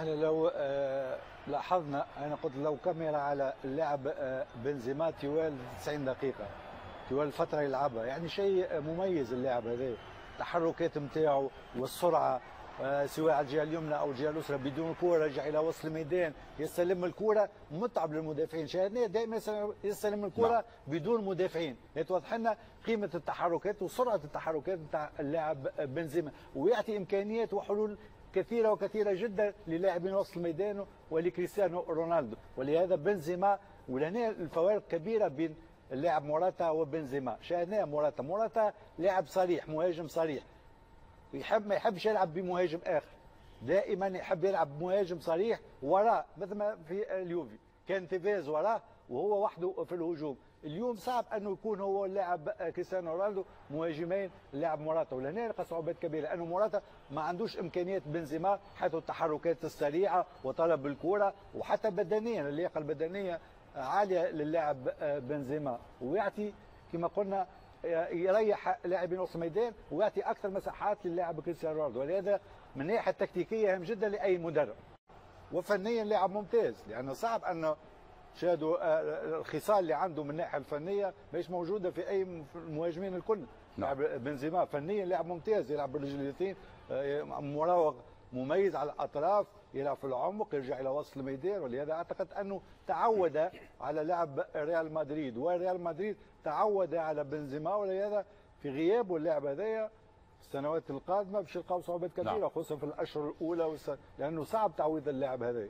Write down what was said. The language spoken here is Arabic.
احنا لو لاحظنا، انا قلت لو كاميرا على اللاعب بنزيما طوال 90 دقيقه، طوال الفتره يلعبها، يعني شيء مميز اللاعب هذا. التحركات نتاعو والسرعه، سواء على الجهه اليمنى او الجهه اليسرى بدون كوره، يرجع الى وسط الميدان يستلم الكوره، متعب للمدافعين. شاهدناه دائما يستلم الكوره بدون مدافعين، يتوضح لنا قيمه التحركات وسرعه التحركات نتاع اللاعب بنزيما، ويعطي امكانيات وحلول كثيره وكثيره جدا للاعبين وسط الميدان ولكريستيانو رونالدو. ولهذا بنزيما، ولهنا الفوارق كبيره بين اللاعب موراتا وبنزيما. شاهدناه موراتا لاعب صريح، مهاجم صريح، ما يحبش يلعب بمهاجم اخر، دائما يحب يلعب بمهاجم صريح وراه، مثل ما في اليوفي كان تيفيز وراه وهو وحده في الهجوم. اليوم صعب انه يكون هو اللاعب كريستيانو رونالدو مهاجمين اللاعب موراتا، ولهنا يلقى صعوبات كبيره لانه موراتا ما عندوش امكانيات بنزيما، حيث التحركات السريعه وطلب الكره، وحتى بدنيا اللياقه البدنيه عاليه للاعب بنزيما، ويعطي كما قلنا يريح لاعبين وسط الميدان ويعطي اكثر مساحات للاعب كريستيانو رونالدو. ولهذا من الناحيه التكتيكيه هام جدا لاي مدرب، وفنيا لاعب ممتاز، لانه صعب انه شاهدوا الخصال اللي عنده من الناحيه الفنيه مش موجوده في اي المهاجمين الكل. لاعب بنزيما فنيا لاعب ممتاز، يلعب بالرجليتين، مراوغ مميز على الاطراف، يلعب في العمق، يرجع الى وسط الميدان. ولهذا اعتقد انه تعود على لعب ريال مدريد، وريال مدريد تعود على بنزيما، ولهذا في غيابه اللاعب هذايا السنوات القادمه باش يلقاو صعوبات كثيره، خصوصا في الاشهر الاولى لانه صعب تعويض اللاعب هذا.